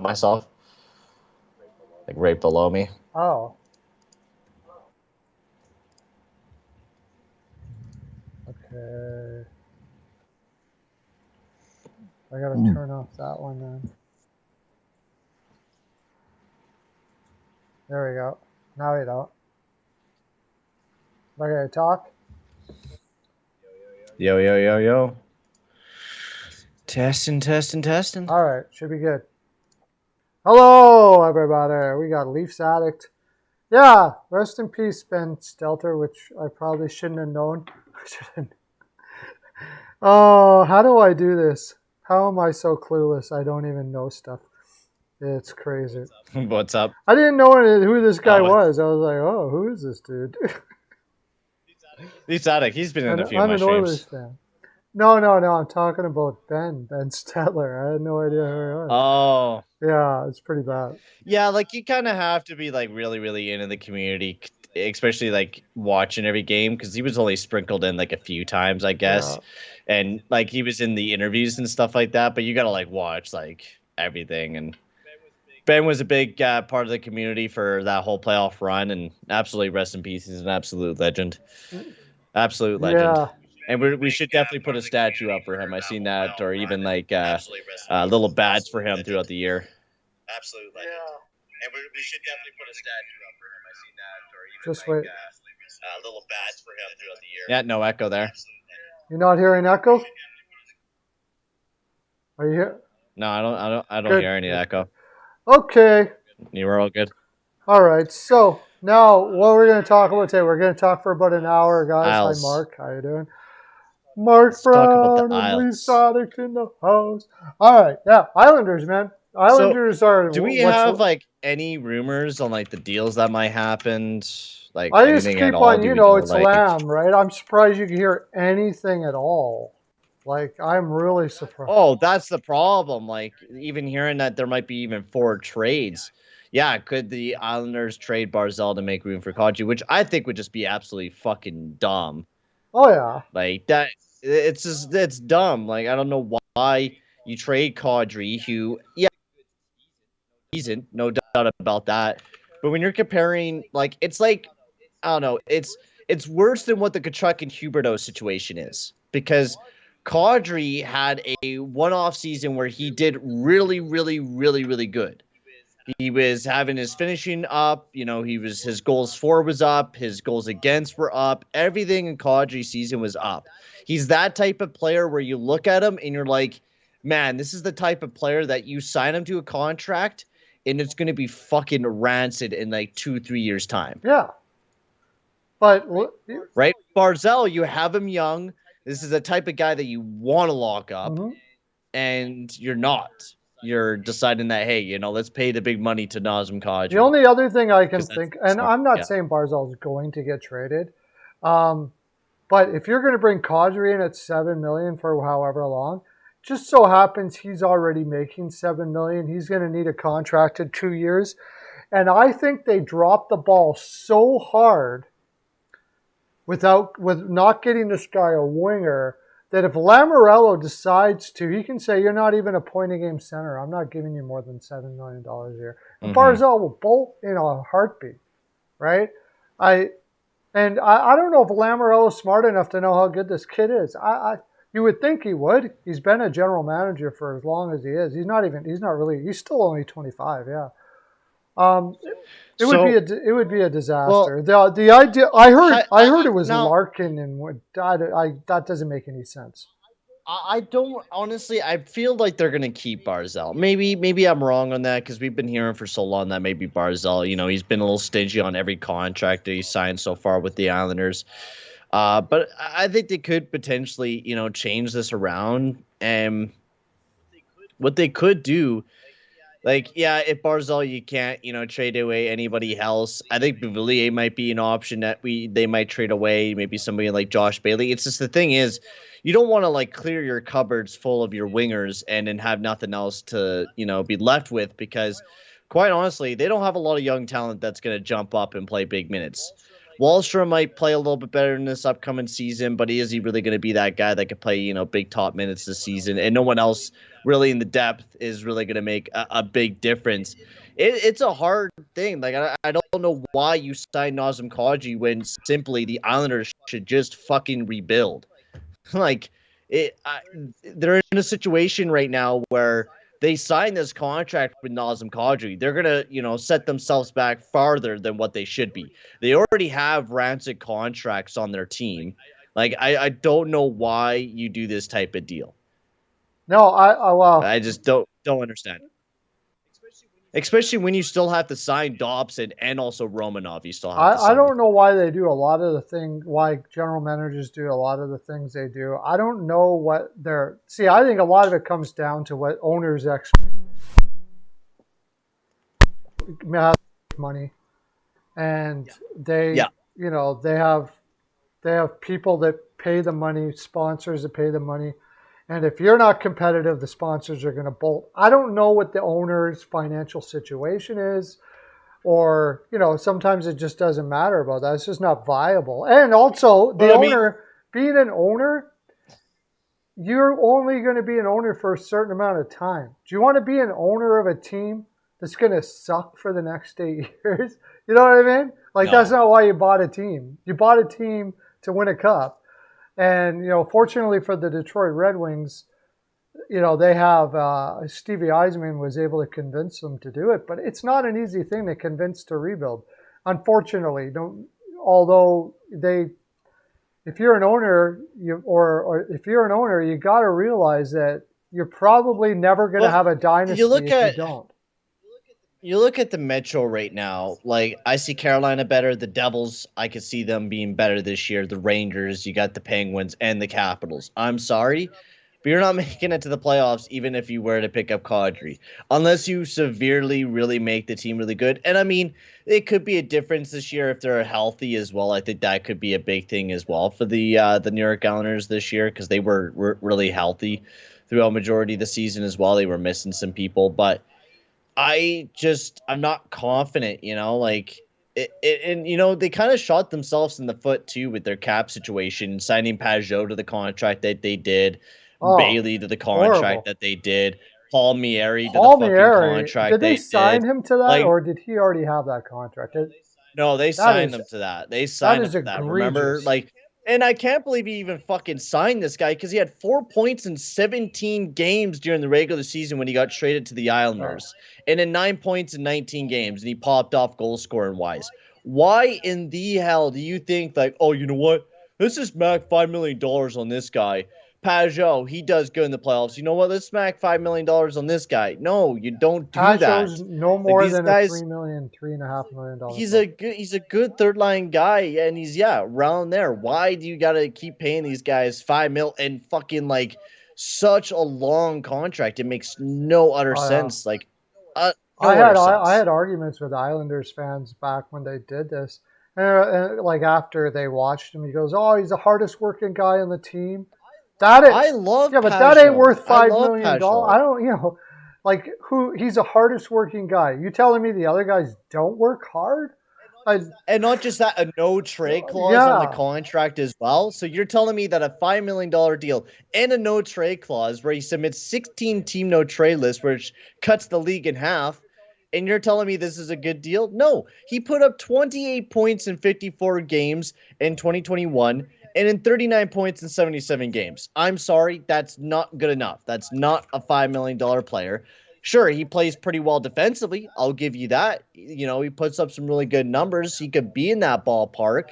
of myself, like right below me. Oh. Okay. I gotta turn off that one then. There we go. Now we don't. Am I gonna talk? Yo, yo, yo, yo. Testing. All right, should be good. Hello, everybody. We got Leafs Addict. Yeah, rest in peace, Ben Stelter, which I probably shouldn't have known. Oh, how do I do this? How am I so clueless? I don't even know stuff. It's crazy. What's up? I didn't know who this guy was. I was like, oh, who is this dude? Leafs Addict. He's been in a few of I'm my an Oilers streams. fan. No. I'm talking about Ben Stetler. I had no idea who he was. Oh. Yeah, it's pretty bad. Yeah, like you kind of have to be like really, really into the community, especially like watching every game because he was only sprinkled in like a few times, I guess. Yeah. And like he was in the interviews and stuff like that, but you got to like watch like everything. And Ben was a big part of the community for that whole playoff run, and absolutely rest in peace. He's an absolute legend. Absolute legend. Yeah. And we should definitely put a statue up for him. I seen that, or even like little badge for him throughout the year. Absolute legend. Yeah. And we should definitely put a statue up for him. I seen that, or even Just wait. a little badge for him throughout the year. Yeah, no echo there. You're not hearing echo? Are you here? No, I don't hear any echo. Okay. You were all good. All right. So now what we're going to talk about today, we're going to talk for about an hour, guys. Isles. Hi, Mark. How you doing? Mark Let's talk about Brown the and Lee Isles. Sonic in the house. All right. Yeah. Islanders, man. Islanders are. Do we have like any rumors on like the deals that might happen? Like I just anything keep at all? on, Do we it's like... Lamb, right? I'm surprised you can hear anything at all. Like, I'm really surprised. Oh, that's the problem. Like, even hearing that there might be even 4 trades. Yeah, could the Islanders trade Barzal to make room for Kadri, which I think would just be absolutely fucking dumb. Oh, yeah. Like, that, it's dumb. Like, I don't know why you trade Kadri, who, yeah, season, no doubt about that. But when you're comparing, like, it's like, I don't know, it's worse than what the Kachuk and Huberto situation is, because Kadri had a one-off season where he did really, really, really, really good. He was having his finishing up, his goals for was up, his goals against were up, everything in Kadri's season was up. He's that type of player where you look at him and you're like, man, this is the type of player that you sign him to a contract and it's going to be fucking rancid in like 2-3 years time. Yeah. But right, Barzal, you have him young. This is the type of guy that you want to lock up, and you're not. You're deciding that, hey, let's pay the big money to Nazem Kadri. The only other thing I can think, and I'm not saying Barzal is going to get traded, but if you're going to bring Kadri in at $7 million for however long, just so happens he's already making $7 million. He's going to need a contract in 2 years, and I think they dropped the ball so hard with not getting this guy a winger, that if Lamoriello decides to, he can say, you're not even a point-a-game center. I'm not giving you more than $7 million a year. And Barzal will bolt in a heartbeat, right? I don't know if Lamoriello's smart enough to know how good this kid is. You would think he would. He's been a general manager for as long as he is. He's still only 25, yeah. It would be a disaster. Well, the idea I heard it was Larkin, and that doesn't make any sense. I don't honestly. I feel like they're gonna keep Barzal. Maybe I'm wrong on that because we've been hearing for so long that maybe Barzal, he's been a little stingy on every contract that he's signed so far with the Islanders. But I think they could potentially, change this around. And what they could do. Like, yeah, if Barzal, you can't, trade away anybody else. I think Bouvillier might be an option that they might trade away. Maybe somebody like Josh Bailey. It's just the thing is, you don't want to like clear your cupboards full of your wingers and then have nothing else to, be left with, because quite honestly, they don't have a lot of young talent that's going to jump up and play big minutes. Wallstrom might play a little bit better in this upcoming season, but is he really going to be that guy that could play, big top minutes this season? And no one else really in the depth is really going to make a big difference. It's a hard thing. Like, I don't know why you signed Nazem Kadri when simply the Islanders should just fucking rebuild. Like, they're in a situation right now where they signed this contract with Nazem Kadri. They're gonna, set themselves back farther than what they should be. They already have rancid contracts on their team. Like, I don't know why you do this type of deal. No, well, I just don't understand. Especially when you still have to sign Dobson and also Romanov. You still have to sign. I don't know why they do a lot of the thing. Why general managers do a lot of the things they do. I don't know what they're. See, I think a lot of it comes down to what owners expect. Have money, and they, they have people that pay the money, sponsors that pay the money. And if you're not competitive, the sponsors are going to bolt. I don't know what the owner's financial situation is, or, sometimes it just doesn't matter about that. It's just not viable. And also, being an owner, you're only going to be an owner for a certain amount of time. Do you want to be an owner of a team that's going to suck for the next 8 years? You know what I mean? Like, no. That's not why you bought a team. You bought a team to win a cup. And, fortunately for the Detroit Red Wings, they have Stevie Eisman was able to convince them to do it. But it's not an easy thing to convince to rebuild. Unfortunately, if you're an owner, you got to realize that you're probably never going to have a dynasty if you don't. You look at the Metro right now, like, I see Carolina better. The Devils, I could see them being better this year. The Rangers, you got the Penguins and the Capitals. I'm sorry, but you're not making it to the playoffs even if you were to pick up Kadri. Unless you severely really make the team really good. And, I mean, it could be a difference this year if they're healthy as well. I think that could be a big thing as well for the New York Islanders this year because they were really healthy throughout the majority of the season as well. They were missing some people, but I'm not confident, like and they kind of shot themselves in the foot too with their cap situation, signing Pajot to the contract that they did, Bailey to the contract that they did, Palmieri to the fucking contract. Did they sign him to that, or did he already have that contract? No, they signed him to that. They signed him to that. Remember, and I can't believe he even fucking signed this guy because he had 4 points in 17 games during the regular season when he got traded to the Islanders. And then 9 points in 19 games, and he popped off goal scoring wise. Why in the hell do you think, like, oh, you know what? Let's just smack $5 million on this guy. Pajot, he does good in the playoffs. You know what? Let's smack $5 million on this guy. No, you don't do Pajot's that. No more than $3.5 million. He's a good third line guy, and he's around there. Why do you gotta keep paying these guys $5 million and fucking like such a long contract? It makes no utter sense. Like, I had arguments with Islanders fans back when they did this, and like after they watched him, he goes, "Oh, he's the hardest working guy on the team." I love but that ain't worth $5 million. I don't, he's the hardest working guy. You telling me the other guys don't work hard? And not just that, a no trade clause on the contract as well. So you're telling me that a $5 million deal and a no trade clause where he submits 16 team no trade list, which cuts the league in half, and you're telling me this is a good deal? No, he put up 28 points in 54 games in 2021 and in 39 points in 77 games. I'm sorry, that's not good enough. That's not a $5 million player. Sure, he plays pretty well defensively. I'll give you that. He puts up some really good numbers. He could be in that ballpark.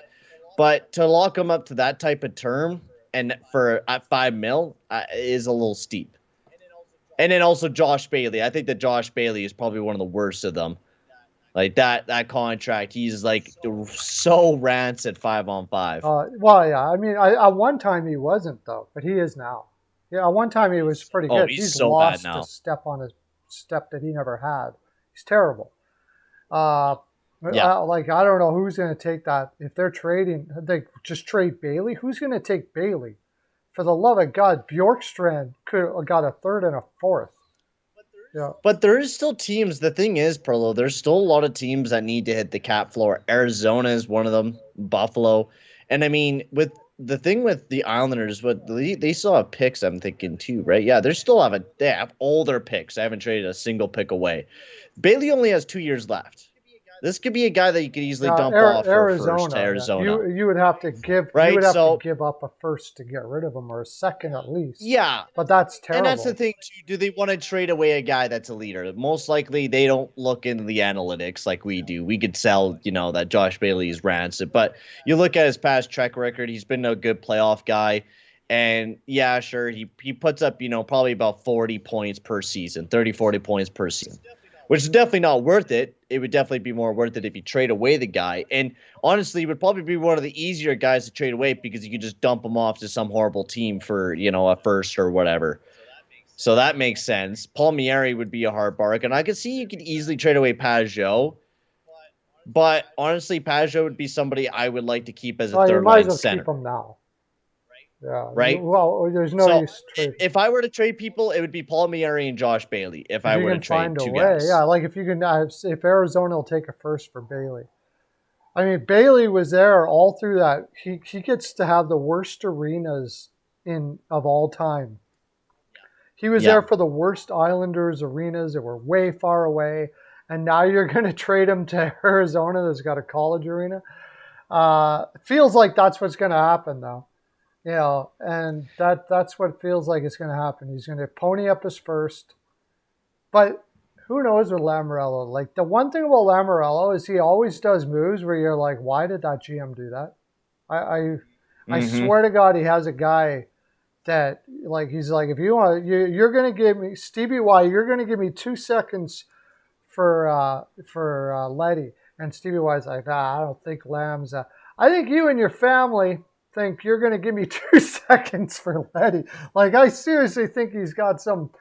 But to lock him up to that type of term and at $5 million is a little steep. And then also Josh Bailey. I think that Josh Bailey is probably one of the worst of them. Like that contract, he's like so rancid 5-on-5. I mean, at one time he wasn't though, but he is now. Yeah, at one time he was pretty good. He's so lost bad now. A step on his step that he never had. He's terrible. I don't know who's going to take that. If they're trading, they just trade Bailey. Who's going to take Bailey? For the love of God, Bjorkstrand could have got a third and a fourth. Yeah. But there is still teams. The thing is, Perlo, there's still a lot of teams that need to hit the cap floor. Arizona is one of them, Buffalo. And I mean, with the thing with the Islanders, what they still have picks, I'm thinking too, right? Yeah, they have older picks. I haven't traded a single pick away. Bailey only has 2 years left. This could be a guy that you could easily dump off for a first to Arizona. You would have to give to give up a first to get rid of him, or a second at least. Yeah, but that's terrible. And that's the thing too. Do they want to trade away a guy that's a leader? Most likely, they don't look into the analytics like we do. We could sell, that Josh Bailey is rancid, but you look at his past track record. He's been a good playoff guy. And yeah, sure, he puts up, probably about 40 points per season, 30, 40 points per season, which is definitely not worth it. It would definitely be more worth it if you trade away the guy. And honestly, it would probably be one of the easier guys to trade away because you could just dump him off to some horrible team for, a first or whatever. So that makes sense. Palmieri would be a hard bargain. And I could see you could easily trade away Pajot. But honestly, Pajot would be somebody I would like to keep as a third-line center. Keep him now. Yeah. Right? Well, there's no use to trade. If I were to trade people, it would be Palmieri and Josh Bailey. If I were to trade two guys. Yeah, like if you can, if Arizona will take a first for Bailey. I mean, Bailey was there all through that. He gets to have the worst arenas of all time. He was there for the worst Islanders arenas that were way far away. And now you're going to trade him to Arizona that's got a college arena. It feels like that's what's going to happen, though. And that's what it feels like it's going to happen. He's going to pony up his first. But who knows with Lamoriello? Like, the one thing about Lamoriello is he always does moves where you're like, why did that GM do that? I swear to God, he has a guy that, like, he's like, if you want, you're going to give me, Stevie Y, you're going to give me 2 seconds for Letty. And Stevie Y's like, I don't think Lamb's I think you and your family think you're going to give me 2 seconds for Letty. Like, I seriously think he's got some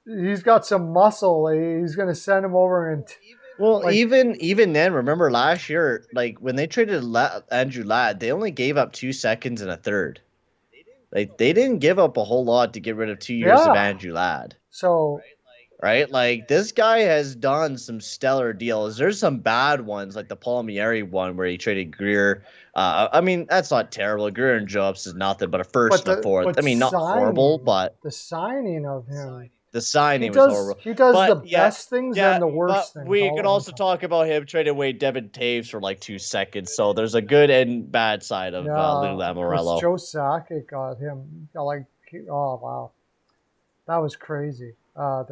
muscle. He's going to send him over and. Well, like, even then, remember last year, like when they traded Andrew Ladd, they only gave up 2 seconds and a third. Like, they didn't give up a whole lot to get rid of 2 years of Andrew Ladd. So. Right? Like, this guy has done some stellar deals. There's some bad ones, like the Palmieri one where he traded Greer. I mean, that's not terrible. Greer and Jobs is nothing but a first and a fourth. I mean, not horrible, but the signing of him. The signing was horrible. He does the best things and the worst things. We could also talk about him trading away Devin Taves for like 2 seconds. So there's a good and bad side of Lou Lamoriello. Joe Sakic got him. Oh, wow. That was crazy. I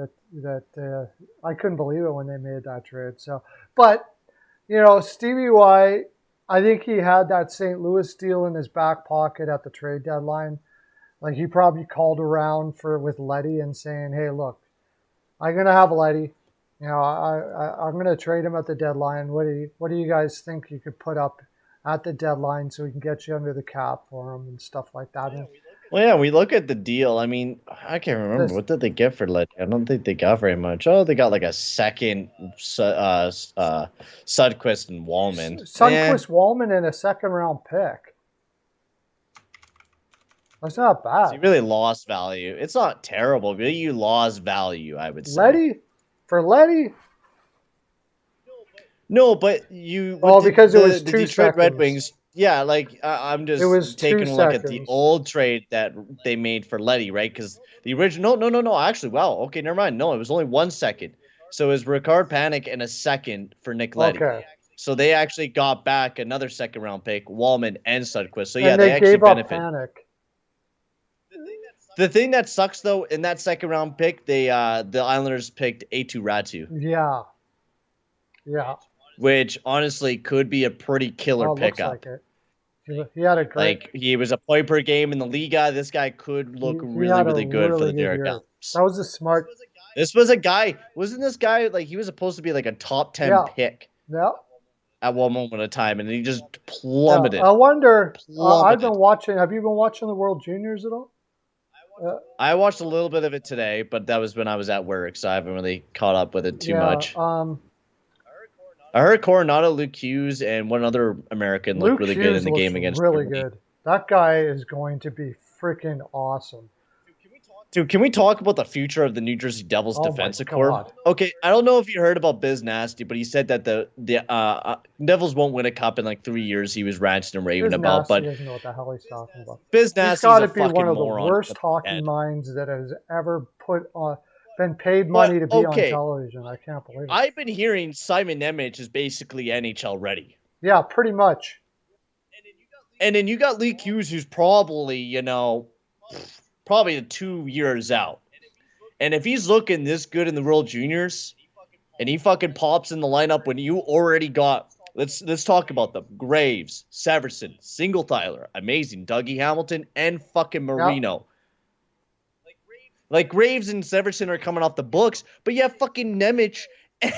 couldn't believe it when they made that trade. So, but Stevie Y, I think he had that St. Louis deal in his back pocket at the trade deadline. Like, he probably called around with Letty and saying, "Hey, look, I'm gonna have Letty. I'm gonna trade him at the deadline. What do you guys think you could put up at the deadline so we can get you under the cap for him and stuff like that?" Well, yeah, we look at the deal. I mean, I can't remember. What did they get for Letty? I don't think they got very much. Oh, they got like a second Sudquist and Wallman. Wallman, and a second-round pick. That's not bad. So you really lost value. It's not terrible, but you lost value, I would say. Letty? No, but you... Well, because it was 2 Detroit seconds. Red Wings... Yeah, like, I'm just taking a look at the old trade that they made for Letty, right? Because the original... No. Actually, wow. Okay, never mind. No, it was only 1 second. So it was Ricard Panic and a second for Nick Letty. Okay. So they actually got back another second-round pick, Wallman and Sudquist. So, yeah, they actually benefited. Panic. The thing that sucks, though, in that second-round pick, the Islanders picked A2 Ratu. Yeah. Which, honestly, could be a pretty killer pickup. Looks like it. He had a great... Like, he was a point per game in the Liga. This guy could look really good for the Derek Elms. That was a smart... This was a guy... Wasn't this guy, like, he was supposed to be, like, a top 10 pick? Yeah. At one moment of time, and he just plummeted. I wonder... I've been watching... Have you been watching the World Juniors at all? I watched a little bit of it today, but that was when I was at work, so I haven't really caught up with it too much. I heard Coronado, Luke Hughes, and one other American looked really good in the game against Germany. Good. That guy is going to be freaking awesome. Dude, can we talk about the future of the New Jersey Devils defensive core? God. Okay, I don't know if you heard about Biz Nasty, but he said that the Devils won't win a cup in like 3 years. He was ranting and raving about, but He doesn't know what the hell he's talking about. Biz Nasty's got to a be fucking one of the moron. worst hockey minds that has ever been paid money to be on television. I can't believe it. I've been hearing Simon Nemec is basically NHL ready. Yeah, pretty much. And then you got Lee Hughes, who's probably, probably 2 years out. And if he's looking this good in the World Juniors, and he fucking pops in the lineup when you already got, let's talk about them: Graves, Severson, Singlethaler, amazing, Dougie Hamilton, and fucking Marino. Yep. Like Graves and Severson are coming off the books, but you have fucking Nemec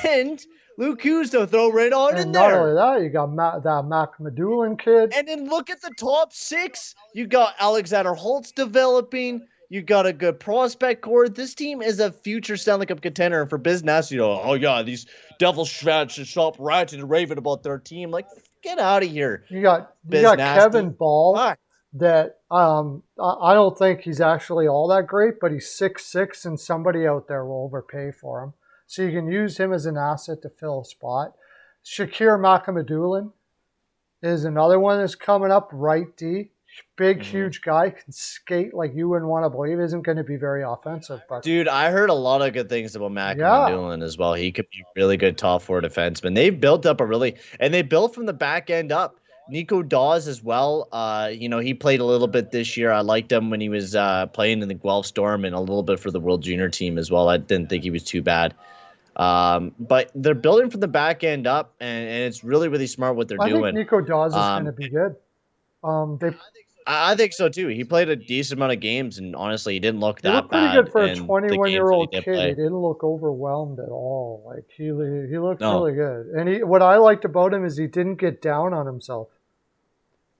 and Luke Hughes to throw right on in there. And not only that, you got that Mac Medulin kid. And then look at the top six. You got Alexander Holtz developing. You got a good prospect core. This team is a future Stanley Cup contender. And for business, these Devils fans should stop ranting and raving about their team. Like, get out of here. You got Kevin Ball. That I don't think he's actually all that great, but he's 6'6", and somebody out there will overpay for him. So you can use him as an asset to fill a spot. Shakir Makamadulin is another one that's coming up, right D. Big, huge guy, can skate like you wouldn't want to believe, isn't going to be very offensive. But dude, I heard a lot of good things about Makamadulin as well. He could be a really good top four defenseman. They've built up they built from the back end up. Nico Dawes as well. He played a little bit this year. I liked him when he was playing in the Guelph Storm and a little bit for the World Junior team as well. I didn't think he was too bad. But they're building from the back end up, and it's really, really smart what they're doing. I think Nico Dawes is going to be good. I think so too. He played a decent amount of games, and honestly, he didn't look that bad. He looked pretty good for a 21-year-old kid. He didn't look overwhelmed at all. Like he looked really good. And what I liked about him is he didn't get down on himself.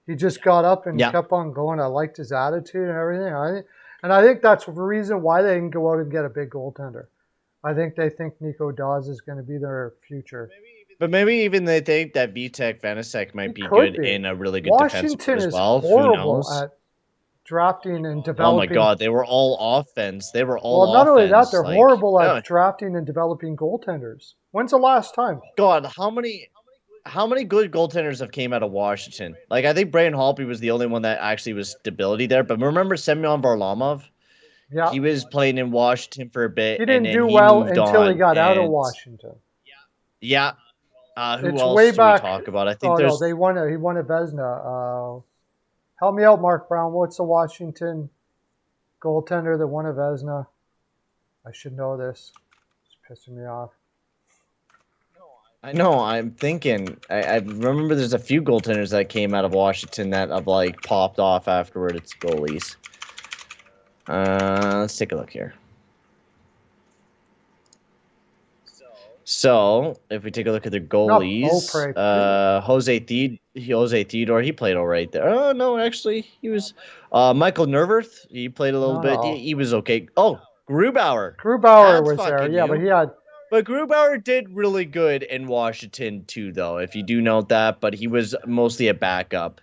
He just got up and kept on going. I liked his attitude and everything. I think that's the reason why they didn't go out and get a big goaltender. I think they think Nico Dawes is going to be their future. But maybe even they think that Vitek Vanacek might be good in a really good Washington defense as well. Washington is horrible at drafting and developing. Oh my God, they were all offense. They were all Well, not only that, they're horrible at drafting and developing goaltenders. When's the last time? God, how many good goaltenders have came out of Washington? Like, I think Brian Holtby was the only one that actually was stability there. But remember Semyon Varlamov? Yeah. He was playing in Washington for a bit. He didn't do well until he got out of Washington. Yeah. Who it's else way do back, we talk about? I think he won a Vezina. Help me out, Mark Brown. What's the Washington goaltender that won a Vezina? I should know this. It's pissing me off. I know. I'm thinking. I remember there's a few goaltenders that came out of Washington that have popped off afterward. It's goalies. Let's take a look here. So, if we take a look at the goalies, Jose Theodore, he played all right there. Oh, no, actually, he was Michael Nerverth. He played a little bit. He was okay. Oh, Grubauer. Grubauer was there, yeah, but he had... But Grubauer did really good in Washington, too, though, if you do note that. But he was mostly a backup.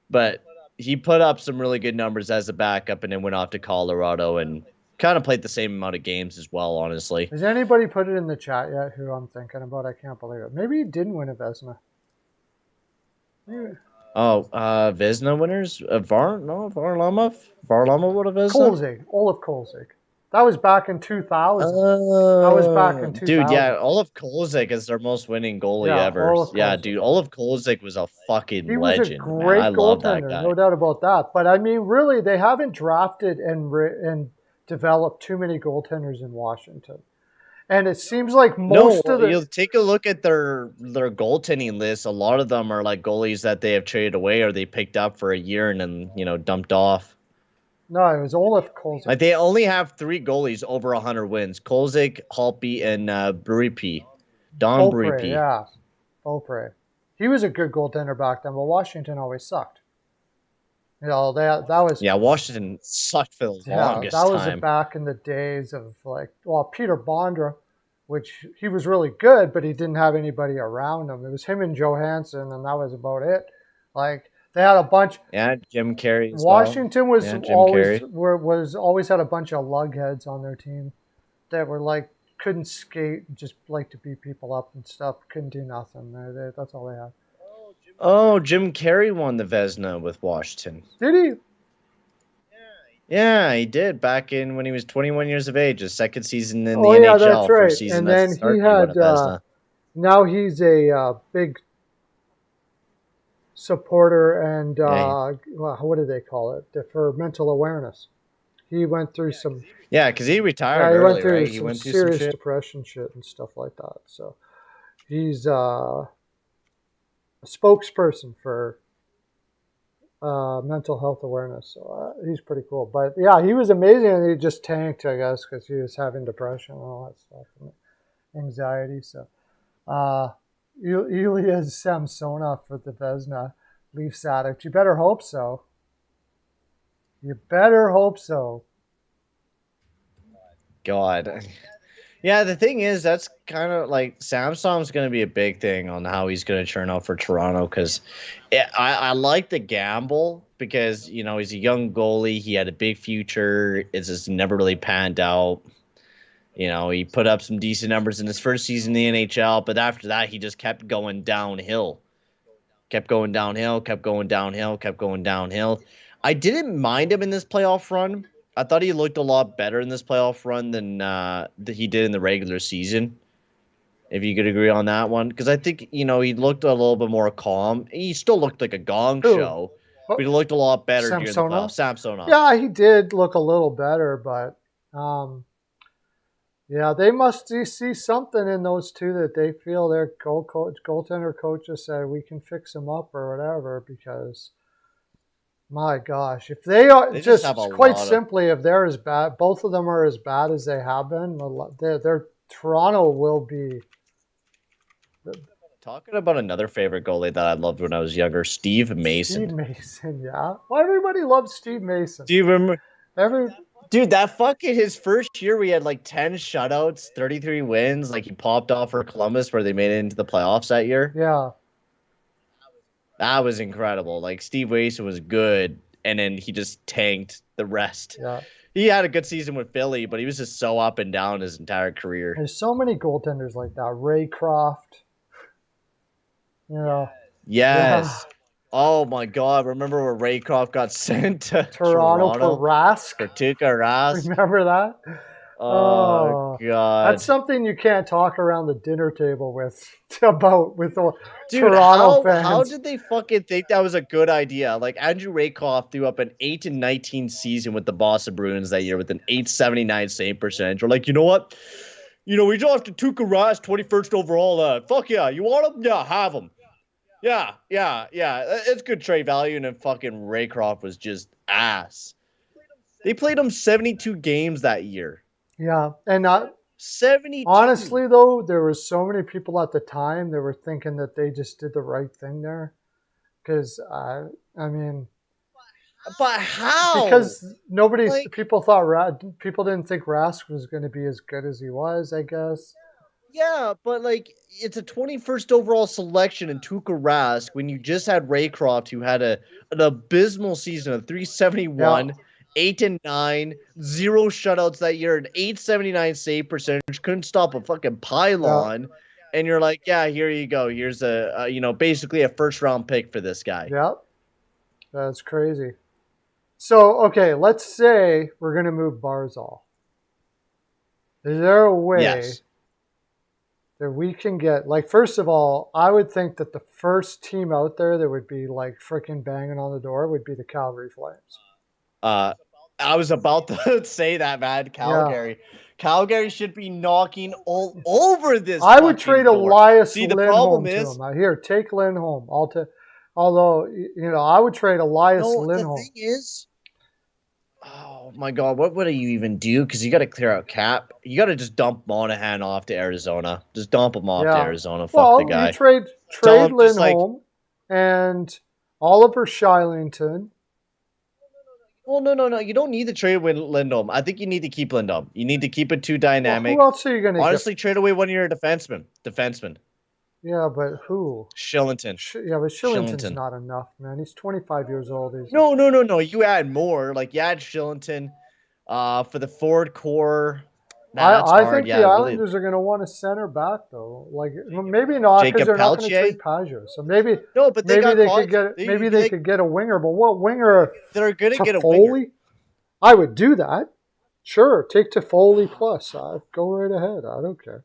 But he put up some really good numbers as a backup and then went off to Colorado and kind of played the same amount of games as well, honestly. Has anybody put it in the chat yet who I'm thinking about? I can't believe it. Maybe he didn't win a Vezina. Vezina winners? Varlamov? Varlamov would have Vezina? Olaf Kolzig. That was back in 2000. That was back in 2000. Dude, yeah, Olaf Kolzig is their most winning goalie ever. Yeah, dude, Olaf Kolzig was a fucking legend. He was a great goaltender, no doubt about that. But, I mean, really, they haven't drafted and developed too many goaltenders in Washington. And it seems like you'll take a look at their goaltending list. A lot of them are like goalies that they have traded away or they picked up for a year and then, dumped off. No, it was Olaf Kolzig. Like they only have 3 goalies over 100 wins: Kolzig, Holtby, and Bruype. Don Bruype. Yeah, Beaupre. He was a good goaltender back then, but Washington always sucked. That was... Yeah, Washington sucked for the longest time. That was back in the days of Peter Bondra, which he was really good, but he didn't have anybody around him. It was him and Johansson, and that was about it. They had a bunch. Yeah, Jim Carrey as well. Washington was Yeah, Jim always Carrey. was always had a bunch of lugheads on their team that were like couldn't skate, just like to beat people up and stuff. Couldn't do nothing. That's all they had. Oh, Jim Carrey won the Vezina with Washington. Did he? Yeah, he did back in when he was 21 years of age, his second season in the Yeah, NHL. that's right. First season And as a then start, he he won had. a Vezina. Now he's a big supporter and what do they call it for mental awareness. He went through some. Yeah, because he retired Yeah, he early, went through right? some He went through serious some shit. depression shit and stuff like that. So he's a spokesperson for mental health awareness. So he's pretty cool. But yeah, he was amazing, and he just tanked, I guess, because he was having depression and all that stuff and anxiety. So Ilya Samsonov for the Vezina Leafs addict. You better hope so. You better hope so. God. Yeah, the thing is, that's kind of like Samsung's going to be a big thing on how he's going to turn out for Toronto because I like the gamble because, you know, he's a young goalie. He had a big future. It's just never really panned out. You know, he put up some decent numbers in his first season in the NHL, but after that, he just kept going downhill. Kept going downhill, kept going downhill, kept going downhill. I didn't mind him in this playoff run. I thought he looked a lot better in this playoff run than he did in the regular season. If you could agree on that one, because I think he looked a little bit more calm. He still looked like a gong show, but he looked a lot better during the playoffs. Samsonov. Yeah, he did look a little better, but yeah, they must see something in those two that they feel their goaltender coaches said we can fix him up or whatever because. My gosh, if they are just quite simply, if they're as bad, both of them are as bad as they have been, their Toronto will be. Talking about another favorite goalie that I loved when I was younger, Steve Mason. Steve Mason, yeah. Well, everybody loves Steve Mason. Do you remember? Dude, that fucking his first year, we had like 10 shutouts, 33 wins. Like he popped off for Columbus where they made it into the playoffs that year. Yeah. That was incredible. Like Steve Mason was good, and then he just tanked the rest. Yeah. He had a good season with Philly, but he was just so up and down his entire career. There's so many goaltenders like that. Ray Croft. Yes. Yeah. Oh my God! Remember where Raycroft got sent to Toronto for Rask? For Tuukka Rask. Remember that? Oh God! That's something you can't talk around the dinner table about with the Toronto fans. How did they fucking think that was a good idea? Like Andrew Raycroft threw up an 8-19 season with the Boston Bruins that year with an .879 save percentage. We're like, you know what? We drafted Tuukka Rask 21st overall. Fuck yeah! You want him? Yeah, have him. Yeah. It's good trade value, and then fucking Raycroft was just ass. They played him 72 games that year. Yeah, and not 72. Honestly, though, there were so many people at the time that were thinking that they just did the right thing there. Because, I mean... But how? Because people didn't think Rask was going to be as good as he was, I guess. Yeah, but like it's a 21st overall selection in Tuukka Rask when you just had Raycroft, who had an abysmal season of .371, 8-9, 0 shutouts that year, an .879 save percentage, couldn't stop a fucking pylon, and you're like, yeah, here you go. Here's basically a first round pick for this guy. Yep, that's crazy. So okay, let's say we're gonna move Barzal. Is there a way? Yes. That we can get, like, first of all, I would think that the first team out there that would be like freaking banging on the door would be the Calgary Flames. I was about to say that, man. Calgary. Yeah. Calgary should be knocking all over this. I would trade Elias Lindholm to him. Here, take Lindholm. Although, I would trade Elias Lindholm. The thing is, oh my God, what would you even do? Because you got to clear out cap. You got to just dump Monahan off to Arizona. Just dump him off to Arizona. Fuck the guy. You trade Lindholm and Oliver Shylington. Well, no. You don't need to trade with Lindholm. I think you need to keep Lindholm. You need to keep it too dynamic. Well, who else are you going to honestly trade away one of your defensemen? Yeah, but who? Shillington. Yeah, but Shillington's not enough, man. He's 25 years old. No. You add more. Like, you add Shillington for the forward core. That's I hard. think the Islanders are going to want a center back, though. Like, maybe not, because they're not going to trade Pajot. So maybe but they could get a winger. But what winger? They're going to get a winger. I would do that. Sure, take Toffoli plus. Go right ahead. I don't care.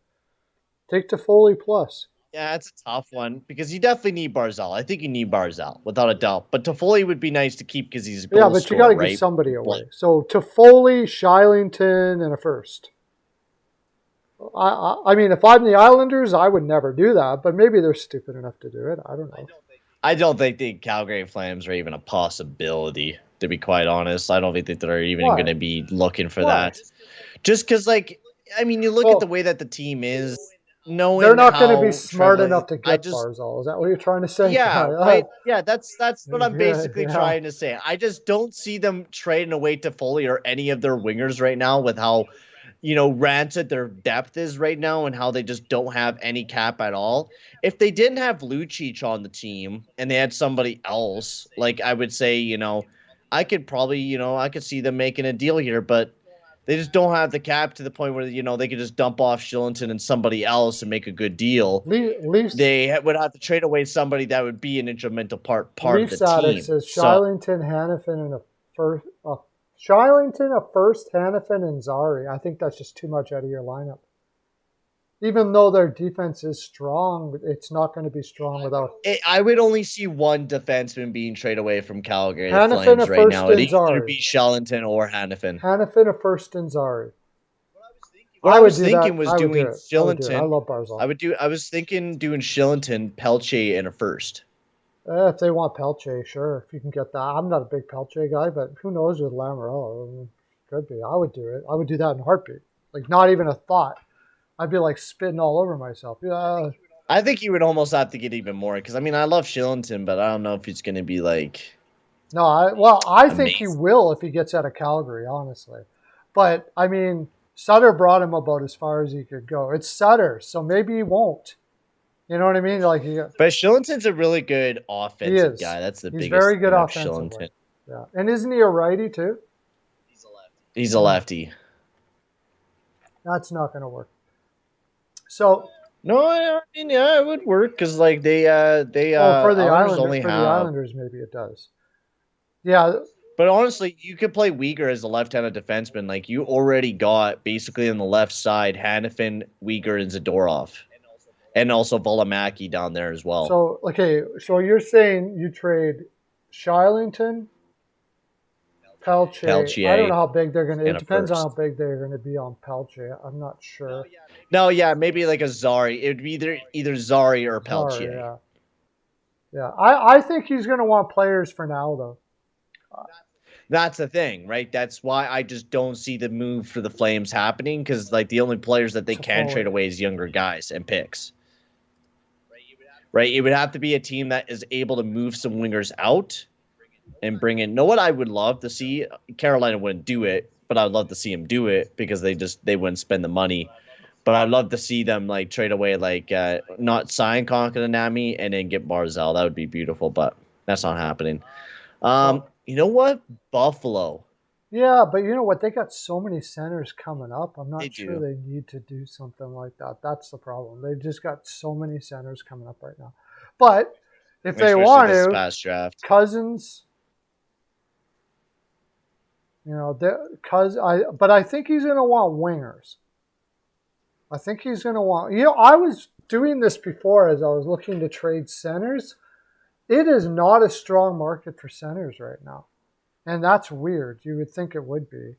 Take Toffoli plus. Yeah, it's a tough one because you definitely need Barzal. I think you need Barzal without a doubt. But Toffoli would be nice to keep because he's a goal but you got to give somebody away. So Toffoli, Shillington, and a first. I mean, if I'm the Islanders, I would never do that. But maybe they're stupid enough to do it. I don't know. I don't think the Calgary Flames are even a possibility, to be quite honest. I don't think that they're even going to be looking for that. Just because, like, I mean, you look at the way that the team is. They're not going to be smart enough to get Barzal. Is that what you're trying to say? Yeah, right. Yeah, that's what I'm basically trying to say. I just don't see them trading away Toffoli or any of their wingers right now with how, rancid their depth is right now and how they just don't have any cap at all. If they didn't have Lucic on the team and they had somebody else, like, I would say, I could probably, I could see them making a deal here, but they just don't have the cap to the point where, they could just dump off Shillington and somebody else and make a good deal. They would have to trade away somebody that would be an instrumental part of the team. Says Shillington, Hanifin, and a first. Shillington, a first, Hanifin, and Zari. I think that's just too much out of your lineup. Even though their defense is strong, it's not going to be strong without. I would only see one defenseman being traded away from Calgary Flames right now. It'd either be Shillington or Hanifin. Hanifin, a first, and Zari. What I was thinking was doing Shillington. I love Barzal. I was thinking doing Shillington, Pelche, and a first. If they want Pelche, sure. If you can get that. I'm not a big Pelche guy, but who knows with Lamoriello? I mean, could be. I would do it. I would do that in a heartbeat. Like, not even a thought. I'd be like spitting all over myself. Yeah. I think you would almost have to get even more because, I mean, I love Shillington, but I don't know if he's going to be like. No, I think he will if he gets out of Calgary, honestly. But, I mean, Sutter brought him about as far as he could go. It's Sutter, so maybe he won't. You know what I mean? But Shillington's a really good offensive guy. That's the biggest. He's very good offensively. Yeah, and isn't he a righty too? He's a lefty. That's not going to work. So no, I mean, yeah, it would work because like they for the Islanders maybe it does. Yeah, but honestly, you could play Uyghur as a left-handed defenseman. Like you already got basically on the left side Hanifin, Uyghur, and Zadorov. And also Valimaki down there as well. So, so you're saying you trade Shillington, Pelche. I don't know how big they're going to. It depends on how big they're going to be on Pelche. I'm not sure. No, yeah, maybe like a Zari. It would be either Zari or Pelche. Zari, yeah. I think he's going to want players for now, though. That's the thing, right? That's why I just don't see the move for the Flames happening because like the only players that they can trade away is younger guys and picks. Right, it would have to be a team that is able to move some wingers out and bring in. Know what I would love to see? Carolina wouldn't do it, but I'd love to see them do it because they wouldn't spend the money. But I'd love to see them like trade away, like not sign Konkanami and then get Barzal. That would be beautiful, but that's not happening. You know what? Buffalo. Yeah, but you know what? They got so many centers coming up. I'm not sure they need to do something like that. That's the problem. They've just got so many centers coming up right now. But if they want to, past draft. Cousins, but I think he's going to want wingers. I think he's going to want. I was doing this before as I was looking to trade centers. It is not a strong market for centers right now. And that's weird. You would think it would be.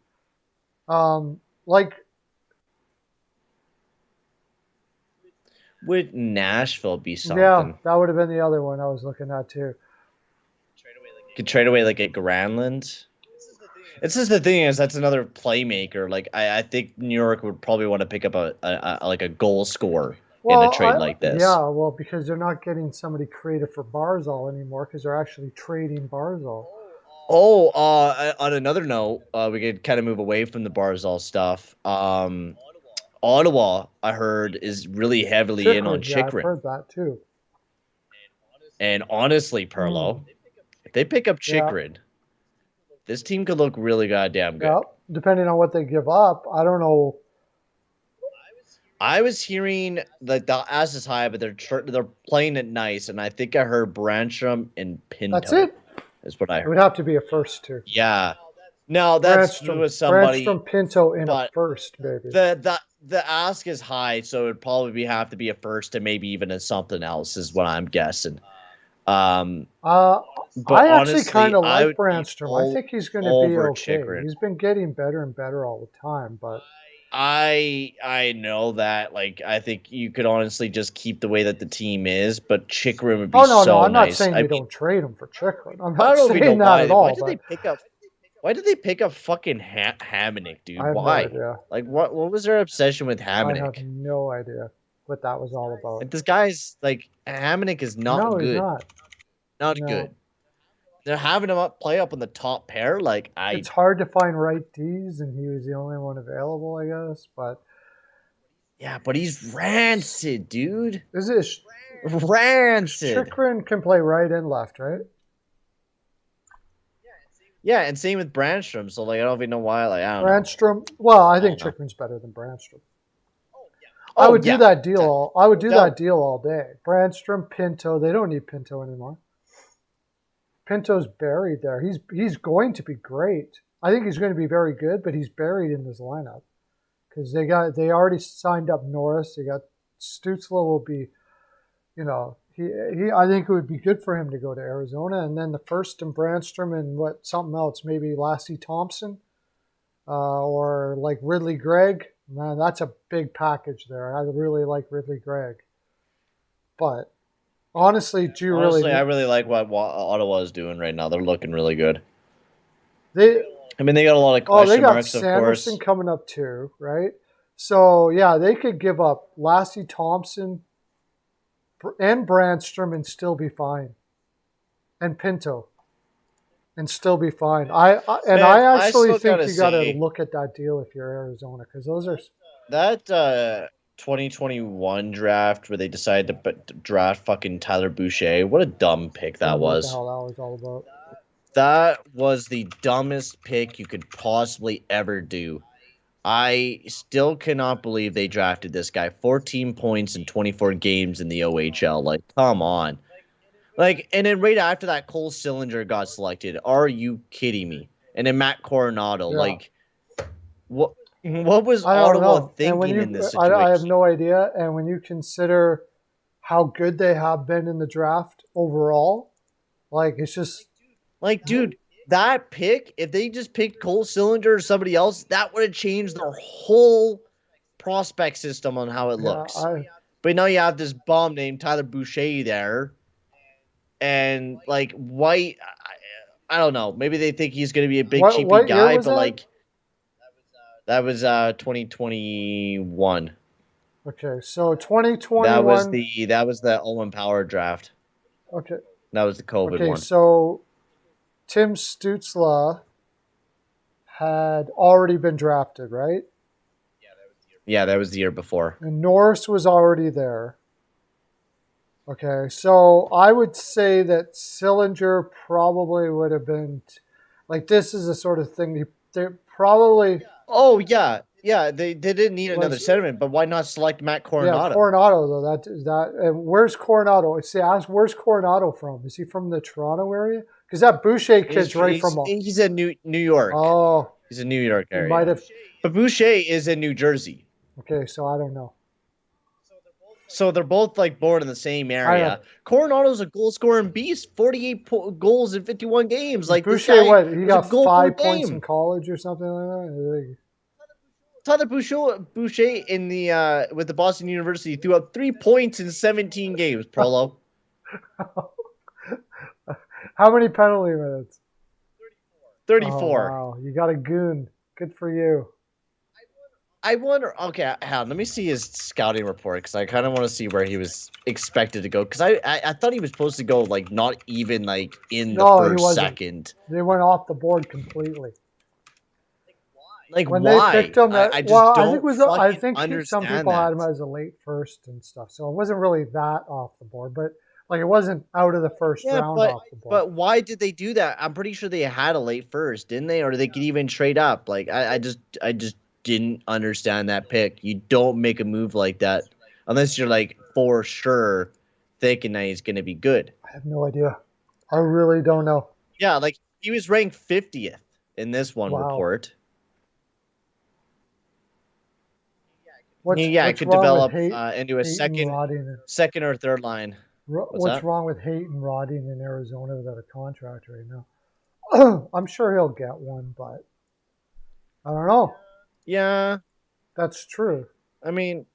Would Nashville be something? Yeah, that would have been the other one I was looking at too. Could trade away like a Granlund. This is the thing is that's another playmaker. Like I think New York would probably want to pick up a goal scorer in a trade like this. Yeah, well, because they're not getting somebody creative for Barzal anymore because they're actually trading Barzal. Oh, on another note, we could kind of move away from the Barzal stuff. Ottawa, I heard, is really heavily in on Yeah, I've Chychrun. heard that too. And honestly, Pearlo, if they pick up Chychrun, this team could look really goddamn good. Yeah, depending on what they give up. I don't know. I was hearing that the ass is high, but they're playing it nice, and I think I heard Branstrom and Pinto. That's it. Is what I heard. It would have to be a first too. Yeah. No, that's somebody. Branstrom Pinto in a first, baby. The ask is high, so it'd probably have to be a first and maybe even a something else is what I'm guessing. I actually kind of like Branstrom. I think he's going to be okay. Chychrun. He's been getting better and better all the time, but I know that. Like, I think you could honestly just keep the way that the team is, but Chychrun would be so I'm nice. not saying you don't trade him for Chychrun. I'm not saying that at all. Why did they pick up fucking Hamonic, dude? I have Why? No idea. Like, what was their obsession with Hamonic? I have no idea what that was all about. Like, this guy's like Hamonic is not good. He's not good. They're having him play up on the top pair. Like it's hard to find right D's, and he was the only one available, I guess. But yeah, but he's rancid, dude. Is it rancid? Chychrun can play right and left, right? Yeah, and same with Branstrom. So like, I don't even know why. Like, I don't Branstrom. Well, I think Chychrun's better than Branstrom. I would do that deal. I would do that deal all day. Branstrom, Pinto. They don't need Pinto anymore. Pinto's buried there. He's going to be great. I think he's going to be very good, but he's buried in this lineup because they already signed up Norris. They got Stützle will be, I think it would be good for him to go to Arizona, and then the first and Branstrom and something else, maybe Lassie Thompson, or like Ridley Gregg. Man, that's a big package there. I really like Ridley Gregg, but honestly, I really like what Ottawa is doing right now. They're looking really good. They got a lot of question marks, of course. They got Sanderson coming up too, right? So yeah, they could give up Lassie Thompson and Branstrom and still be fine, and Pinto, and still be fine. I actually think you got to look at that deal if you're Arizona, because those are that 2021 draft where they decided to draft fucking Tyler Boucher. What a dumb pick that was. What the hell that was all about? That was the dumbest pick you could possibly ever do. I still cannot believe they drafted this guy. 14 points in 24 games in the OHL. Like, come on. Like, and then right after that, Cole Sillinger got selected. Are you kidding me? And then Matt Coronado. Yeah. Like, what was Ottawa thinking in this situation? I have no idea. And when you consider how good they have been in the draft overall, like, it's just... Like, dude... That pick, if they just picked Cole Sillinger or somebody else, that would have changed their whole prospect system on how it looks. But now you have this bum named Tyler Boucher there. And, like, White, I don't know. Maybe they think he's going to be a big, cheapy guy. But, like, that was 2021. Okay, so 2021. That was the Owen Power draft. Okay. That was the COVID one. Okay, so... Tim Stützle had already been drafted, right? Yeah, that was the year before. And Norris was already there. Okay, so I would say that Sillinger probably would have been... Like, this is the sort of thing they probably... Oh, yeah. Yeah, they didn't need another centerman, but why not select Matt Coronado? Yeah, Coronado, though. And where's Coronado? See, where's Coronado from? Is he from the Toronto area? Because that Boucher kid's from... He's in New York. Oh. He's in New York area. But Boucher is in New Jersey. Okay, so I don't know. So they're both, like, born in the same area. Coronado's a goal-scoring beast. 48 goals in 51 games. Like, Boucher, what? He got 5 points in college or something like that? Tyler Boucher in the with the Boston University threw up 3 points in 17 games, Pearlo. How many penalty minutes? 34. Oh, wow, you got a goon. Good for you. I wonder. Okay, let me see his scouting report because I kind of want to see where he was expected to go. Because I thought he was supposed to go like not even like in the first second. They went off the board completely. Like, when why? they picked him, I just don't I fucking think some understand people had him that. as a late first and stuff, so it wasn't really that off the board. But like, it wasn't out of the first Yeah, round off the board. but why did they do that? I'm pretty sure they had a late first, didn't they? Or they could even trade up. Like, I just didn't understand that pick. You don't make a move like that unless you're like for sure thinking that he's gonna be good. I have no idea. I really don't know. Yeah, like he was ranked 50th in this one Wow. report. What's It could wrong with develop into a second or third line. What's wrong with Payton rotting in Arizona without a contract right now? I'm sure he'll get one, but I don't know. Yeah, That's true. I mean,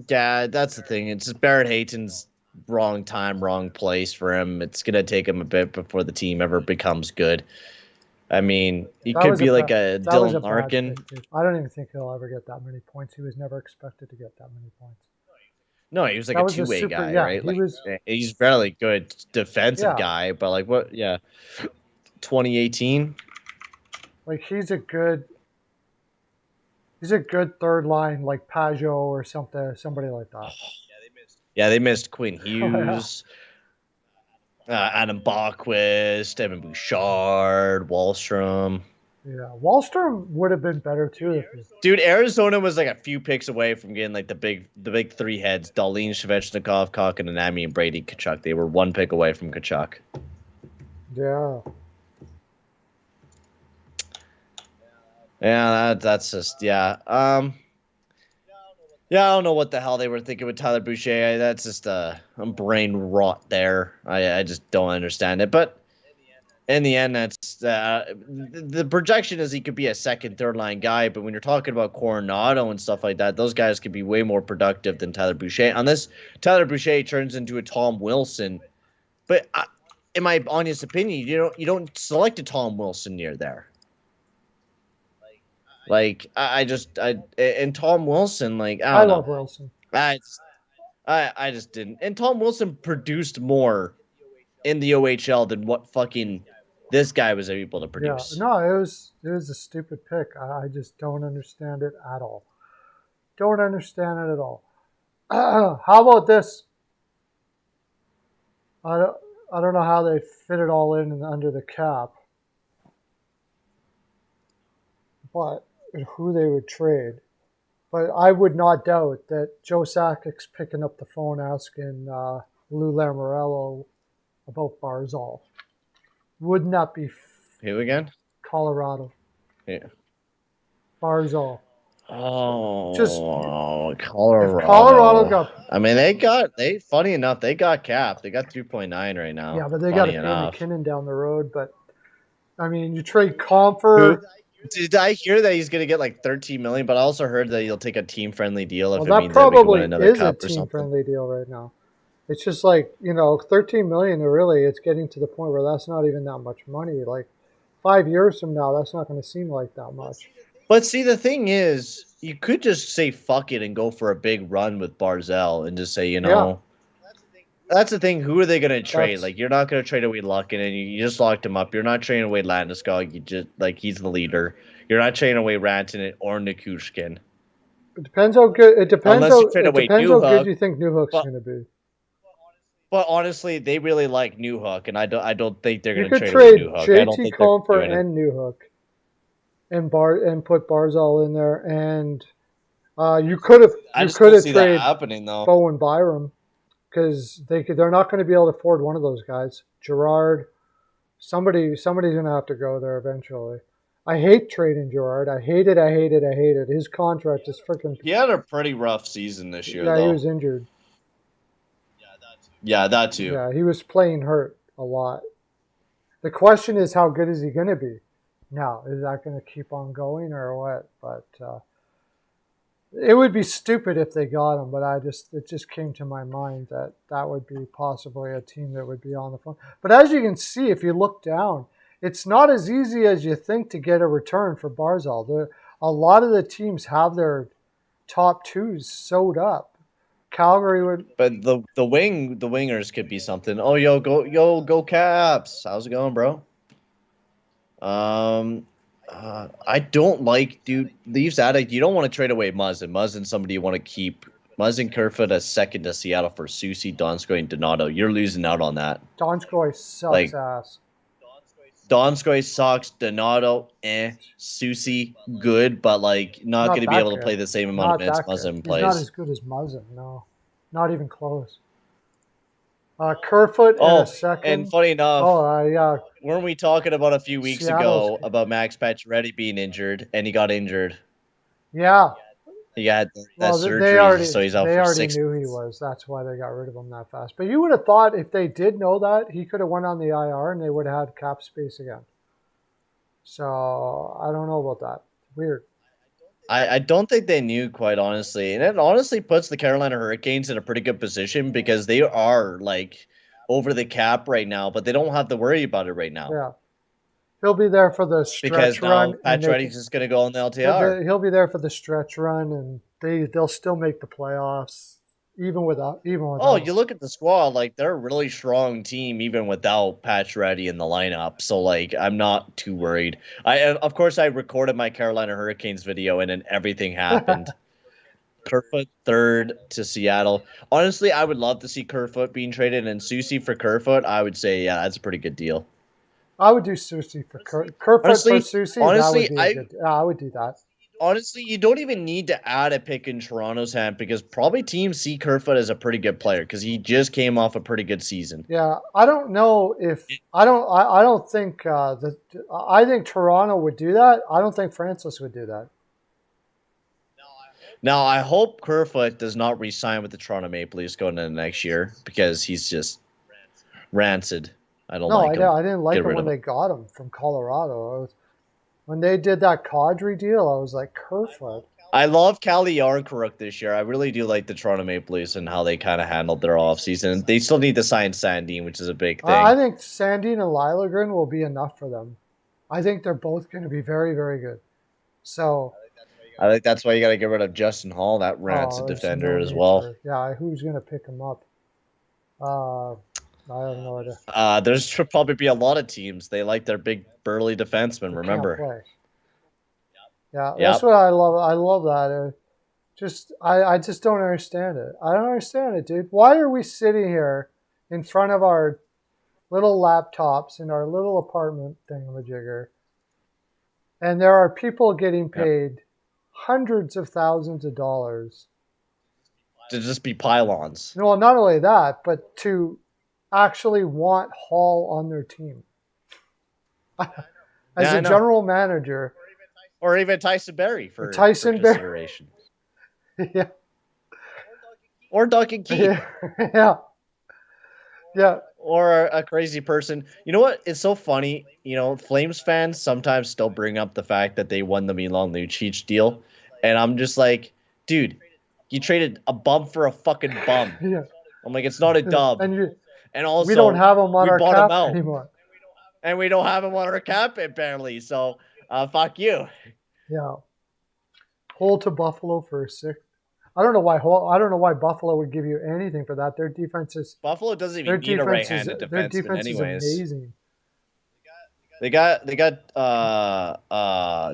yeah, that's the thing. It's just Barrett Hayton's wrong time, wrong place for him. It's gonna take him a bit before the team ever becomes good. I mean, he could be like a Dylan Larkin. I don't even think he'll ever get that many points. He was never expected to get that many points. No, he was like a two-way guy, right? Like, he's fairly good defensive guy, but like what? Yeah, 2018. Like he's a good third line, like Pajot or somebody like that. Yeah, they missed Quinn Hughes, Adam Bachquist, Evan Bouchard, Wahlstrom. Yeah, Wahlstrom would have been better too. Dude, Arizona was like a few picks away from getting like the big three heads: Darlene, Svechnikov, Kotkaniemi, and Brady Tkachuk. They were one pick away from Tkachuk. Yeah. Yeah, that's just yeah. Yeah, I don't know what the hell they were thinking with Tyler Boucher. That's just a brain rot there. I just don't understand it. But in the end, that's the projection is he could be a second, third line guy. But when you're talking about Coronado and stuff like that, those guys could be way more productive than Tyler Boucher. Unless Tyler Boucher turns into a Tom Wilson. But in my honest opinion, you don't select a Tom Wilson near there. Like and Tom Wilson, like I love Wilson. I just didn't. And Tom Wilson produced more in the OHL than what fucking this guy was able to produce. Yeah, no, it was a stupid pick. I just don't understand it at all. Don't understand it at all. How about this? I don't know how they fit it all in under the cap, but who they would trade. But I would not doubt that Joe Sakic's picking up the phone asking Lou Lamoriello about Barzal. Wouldn't that be who again? Colorado. Yeah. Barzal. Oh, just Colorado. If Colorado got. I mean, funny enough, they got capped. They got 2.9 right now. Yeah, but they got to pay McKinnon down the road. But I mean, you trade Comfer. Did I hear that he's going to get like $13 million? But I also heard that he'll take a team-friendly deal if it means that we can win another cup or something. That probably is a team-friendly deal right now. It's just like, $13 million. Really, it's getting to the point where that's not even that much money. Like 5 years from now, that's not going to seem like that much. But see, the thing is, you could just say fuck it and go for a big run with Barzal and just say, Yeah. That's the thing. Who are they going to trade? Like, you're not going to trade away Lucken, and you just locked him up. You're not trading away Landeskog. You just he's the leader. You're not trading away Rantanen or Nikushkin. It depends how good. It depends how good you think Newhook's going to be. But honestly, they really like Newhook, and I don't think they're going to trade away Newhook. You could trade JT Compher and Newhook, and put Barzal in there, and you could have traded Bo and Byram. Because they're not going to be able to afford one of those guys. Gerard, somebody's going to have to go there eventually. I hate trading Gerard. I hate it. His contract is freaking. He had a pretty rough season this year. Yeah, he was injured. Yeah, that too. Yeah, he was playing hurt a lot. The question is, how good is he going to be? Now, is that going to keep on going or what? But it would be stupid if they got him, but it just came to my mind that would be possibly a team that would be on the phone. But as you can see, if you look down, it's not as easy as you think to get a return for Barzal. A lot of the teams have their top twos sewed up. Calgary would, but the wingers could be something. Oh, go Caps! How's it going, bro? I don't like, dude. Leaves Addict. You don't want to trade away Muzzin. Muzzin, somebody you want to keep. Muzzin Kerfoot as second to Seattle for Susie, Donskoy, and Donato. You're losing out on that. Donskoy sucks ass. Donskoy sucks. Donato, Susie, good, but like not going to be able to play the same amount of minutes Muzzin plays. He's not as good as Muzzin. No, not even close. Kerfoot in a second. And funny enough, yeah. Weren't we talking about a few weeks ago about Max Pacioretty being injured, and he got injured? Yeah. He had that surgery, so he's out for 6 months. They already knew he was. That's why they got rid of him that fast. But you would have thought if they did know that, he could have went on the IR and they would have had cap space again. So I don't know about that. Weird. I don't think they knew, quite honestly. And it honestly puts the Carolina Hurricanes in a pretty good position because they are, like, over the cap right now, but they don't have to worry about it right now. Yeah. He'll be there for the stretch run. Because now Pacioretty's just going to go on the LTR. He'll be there for the stretch run, and they'll still make the playoffs, even without. Oh, you look at the squad, like, they're a really strong team, even without Pacioretty in the lineup. So, like, I'm not too worried. Of course, I recorded my Carolina Hurricanes video, and then everything happened. Kerfoot third to Seattle. Honestly, I would love to see Kerfoot being traded, and Susie for Kerfoot, I would say, yeah, that's a pretty good deal. I would do Susie for Kerfoot for Susie. Honestly, I would do that. Honestly, you don't even need to add a pick in Toronto's hand because probably teams see Kerfoot as a pretty good player because he just came off a pretty good season. Yeah, I don't know if I don't think I think Toronto would do that. I don't think Francis would do that. Now, I hope Kerfoot does not re-sign with the Toronto Maple Leafs going into next year because he's just rancid. I don't like him. I didn't like him when they got him from Colorado. When they did that Kadri deal, I was like, Kerfoot. I love Calle Yarncrook this year. I really do like the Toronto Maple Leafs and how they kind of handled their offseason. They still need to sign Sandin, which is a big thing. I think Sandin and Liljegren will be enough for them. I think they're both going to be very, very good. So I think that's why you got to get rid of Justin Hall, that rancid defender as well. Yeah, who's going to pick him up? I have no idea. There's probably be a lot of teams. They like their big burly defensemen. Remember? Yeah, that's what I love. I love that. I just don't understand it. I don't understand it, dude. Why are we sitting here in front of our little laptops in our little apartment thingamajigger, and there are people getting paid hundreds of thousands of dollars to just be pylons? Well, not only that, but to actually want Hall on their team as a general manager, or even Tyson Barrie for consideration. Yeah, or Duncan Keith. Yeah, or a crazy person. You know what? It's so funny. You know, Flames fans sometimes still bring up the fact that they won the Milan Lucic deal, and I'm just like, dude, you traded a bum for a fucking bum. Yeah. I'm like, it's not a dub. And also, we don't have him on our cap anymore. And we don't have him on our cap, apparently. So, fuck you. Yeah. Hole to Buffalo for a six. I don't know why Buffalo would give you anything for that. Their defense is... Buffalo doesn't even need a right-handed defenseman their defense anyways. is amazing. They got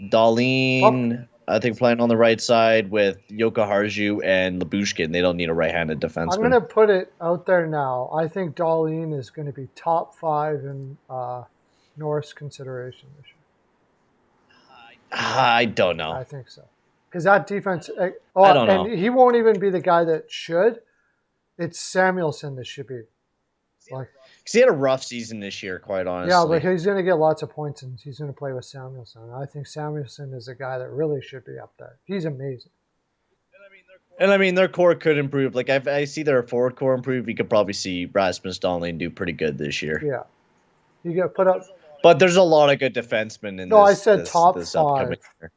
Darlene, I think, playing on the right side with Joka Harju and Labushkin. They don't need a right-handed defenseman. I'm going to put it out there now. I think Darlene is going to be top 5 in Norris consideration this year. I don't know. I think so. Because that defense... I don't know. And he won't even be the guy that should. It's Samuelsson that should be. Because he had a rough season this year, quite honestly. Yeah, but he's going to get lots of points, and he's going to play with Samuelsson. I think Samuelsson is a guy that really should be up there. He's amazing. And I mean, their core could improve. Like, I see their forward core improve. You could probably see Rasmus Dahlin do pretty good this year. Yeah. You got to put up... But there's a lot of good defensemen in this. No, I said top 5. Year.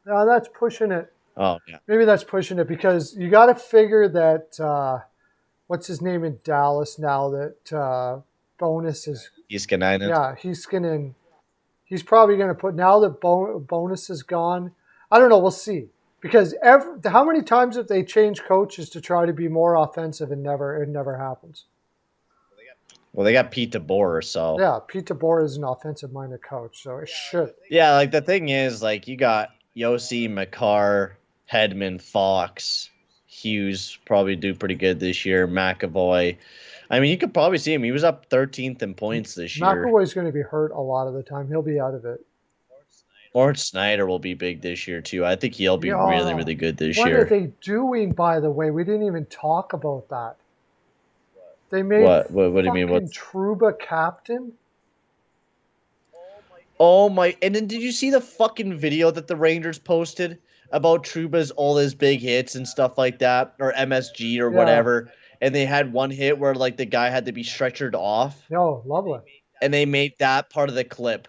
No, that's pushing it. Oh, yeah. Maybe that's pushing it because you got to figure that... what's his name in Dallas now that Bonus is... Heiskanen. Yeah, Heiskanen. He's probably going to put... Now that Bonus is gone, I don't know. We'll see. Because how many times have they changed coaches to try to be more offensive and it never happens? Well, they got Pete DeBoer, so yeah, Pete DeBoer is an offensive-minded coach, so it should. Yeah, like the thing is, like you got Yossi, McCarr, Hedman, Fox, Hughes probably do pretty good this year. McAvoy. I mean, you could probably see him. He was up 13th in points this year. McAvoy's going to be hurt a lot of the time. He'll be out of it. Lawrence Snyder will be big this year too. I think he'll be really, really good this year. What are they doing, by the way? We didn't even talk about that. They made what do you mean? Fucking Trouba captain? Oh my! And then did you see the fucking video that the Rangers posted about Trouba's all his big hits and stuff like that, or MSG or whatever? And they had one hit where like the guy had to be stretchered off. No, lovely. And they made that part of the clip.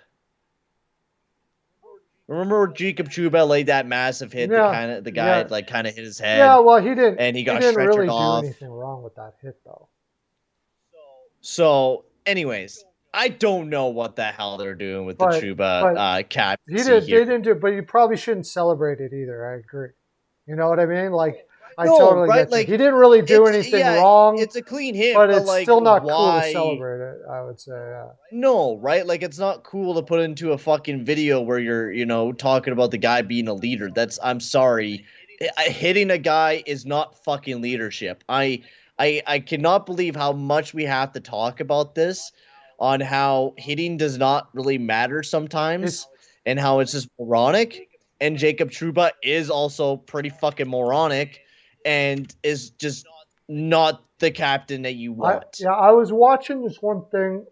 Remember where Jacob Trouba laid that massive hit? The guy like kind of hit his head. Yeah, well, he didn't. And he got didn't stretchered really off. do anything wrong with that hit, though. So, anyways, I don't know what the hell they're doing with the Trouba cap. They didn't do it, but you probably shouldn't celebrate it either. I agree. You know what I mean? Like, I totally get you. He didn't really do anything wrong. It's a clean hit, but it's like, still not cool to celebrate it, I would say. Yeah. No, right? Like, it's not cool to put into a fucking video where you're, talking about the guy being a leader. I'm sorry. Hitting a guy is not fucking leadership. I cannot believe how much we have to talk about this on how hitting does not really matter sometimes and how it's just moronic. And Jacob Trouba is also pretty fucking moronic and is just not the captain that you want. I was watching this one thing.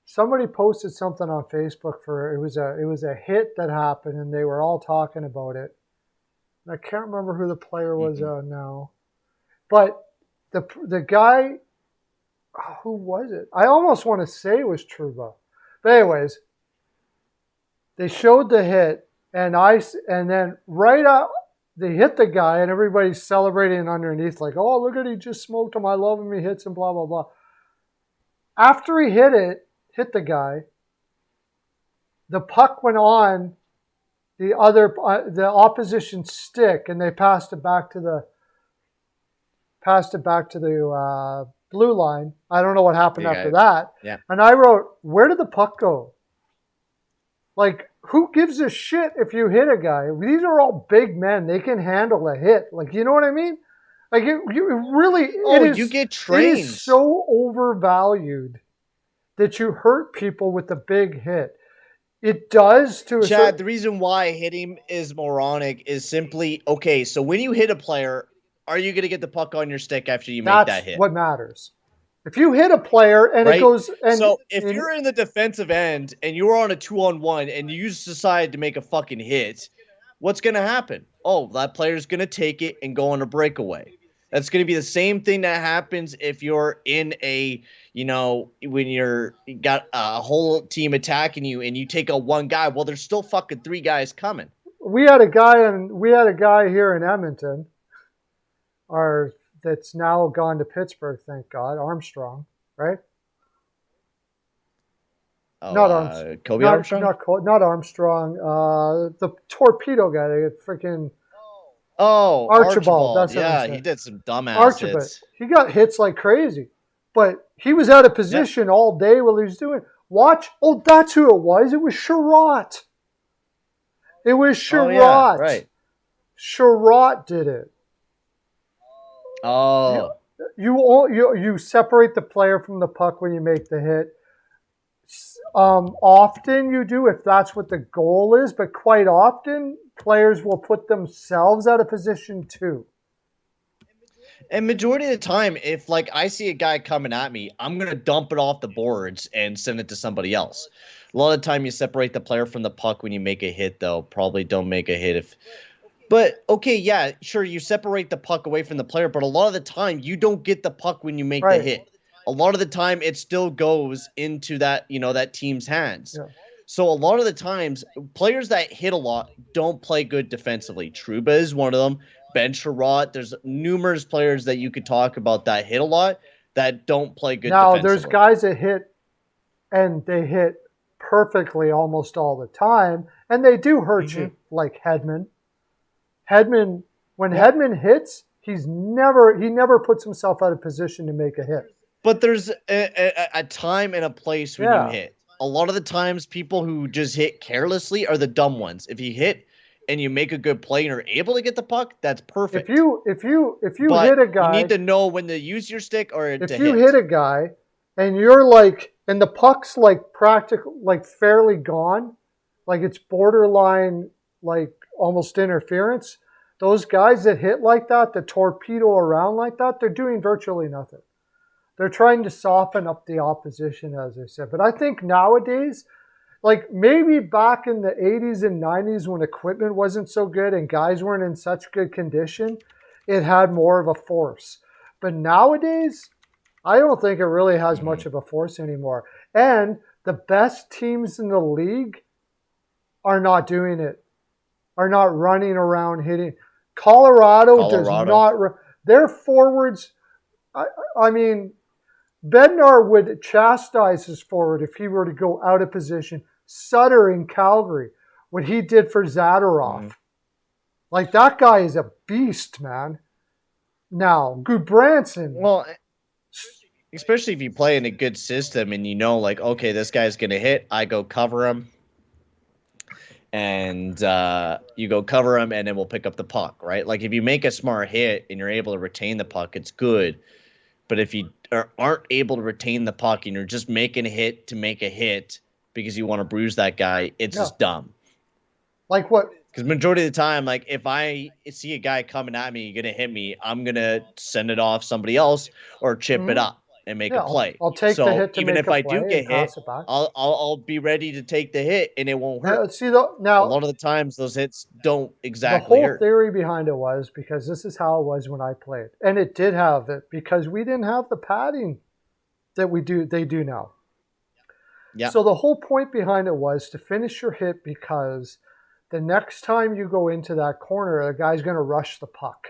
Somebody posted something on Facebook it was a hit that happened, and they were all talking about it. And I can't remember who the player was now, but the guy, who was it? I almost want to say it was Trouba, but anyways, they showed the hit, and then right out. They hit the guy, and everybody's celebrating underneath, like, oh, look at he just smoked him. I love him. He hits him, blah, blah, blah. After he hit the guy, the puck went on the opposition stick, and they passed it back to the blue line. I don't know what happened after that. Yeah. And I wrote, where did the puck go? Like, who gives a shit if you hit a guy? These are all big men. They can handle a hit. Like, you know what I mean? Like, you really... you get trained. It is so overvalued that you hurt people with a big hit. It does to a Chad, the reason why hitting is moronic is simply, okay, so when you hit a player, are you going to get the puck on your stick after you make that hit? That's what matters. If you hit a player and it goes... So if you're in the defensive end and you're on a 2-on-1 and you decide to make a fucking hit, what's going to happen? Oh, that player's going to take it and go on a breakaway. That's going to be the same thing that happens if you're in a, when you got a whole team attacking you and you take out one guy. Well, there's still fucking three guys coming. We had a guy here in Edmonton, that's now gone to Pittsburgh, thank God. Armstrong, right? Oh, not Armstrong. Kobe Armstrong? Not Armstrong. The torpedo guy. Freaking Archibald. That's he did some dumbass hits. He got hits like crazy. But he was out of position all day while he was doing it. Watch. Oh, that's who it was. It was Sherratt. Right. Sherratt did it. Oh. You separate the player from the puck when you make the hit. Often you do if that's what the goal is, but quite often players will put themselves out of position too. And majority of the time, if like I see a guy coming at me, I'm going to dump it off the boards and send it to somebody else. A lot of the time you separate the player from the puck when you make a hit, though. Probably don't make a hit But, okay, yeah, sure, you separate the puck away from the player, but a lot of the time, you don't get the puck when you make the hit. A lot of the time, it still goes into that, that team's hands. Yeah. So a lot of the times, players that hit a lot don't play good defensively. Trouba is one of them. Ben Sherratt, there's numerous players that you could talk about that hit a lot that don't play good defensively. Now, there's guys that hit, and they hit perfectly almost all the time, and they do hurt you, like Hedman. When Hedman hits, he never puts himself out of position to make a hit. But there's a time and a place when you hit. A lot of the times, people who just hit carelessly are the dumb ones. If you hit and you make a good play and are able to get the puck, that's perfect. If you hit a guy, you need to know when to use your stick or to hit. If you hit a guy and you're like, and the puck's like like fairly gone, like it's borderline, like almost interference. Those guys that hit like that torpedo around like that, they're doing virtually nothing. They're trying to soften up the opposition, as I said. But I think nowadays, like maybe back in the 80s and 90s when equipment wasn't so good and guys weren't in such good condition, it had more of a force. But nowadays, I don't think it really has much of a force anymore. And the best teams in the league are not doing it, are not running around hitting. Colorado. Does not. Their forwards, I mean, Bednar would chastise his forward if he were to go out of position. Sutter in Calgary, what he did for Zadorov. Like, that guy is a beast, man. Now, Goodbranson. Well, especially if you play in a good system and you know, like, okay, this guy's going to hit, I go cover him. And you go cover him, and then we'll pick up the puck, right? Like, if you make a smart hit and you're able to retain the puck, it's good. But if you aren't able to retain the puck and you're just making a hit to make a hit because you want to bruise that guy, it's just dumb. Like what? Because majority of the time, like, if I see a guy coming at me, going to hit me, I'm going to send it off somebody else or chip it up and make a play. I'll take the hit to even make if a I play do get hit, I'll be ready to take the hit and it won't hurt. Now, a lot of the times those hits don't exactly hurt. The whole theory behind it was because this is how it was when I played. And it did have it because we didn't have the padding that they do now. Yeah. So the whole point behind it was to finish your hit because the next time you go into that corner, the guy's going to rush the puck.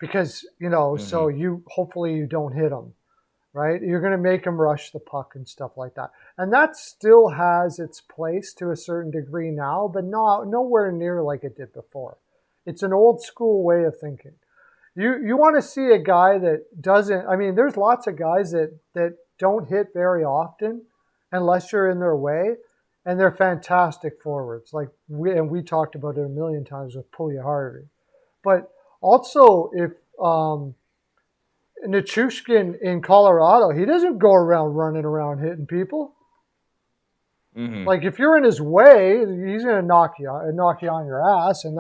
Because, so hopefully you don't hit him. Right? You're going to make him rush the puck and stuff like that. And that still has its place to a certain degree now, but nowhere near like it did before. It's an old school way of thinking. You want to see a guy that doesn't, I mean, there's lots of guys that don't hit very often unless you're in their way, and they're fantastic forwards. Like we talked about it a million times with Puljujärvi. But also if Nichushkin in Colorado, he doesn't go around running around hitting people. Like if you're in his way, he's going to knock you on your ass, and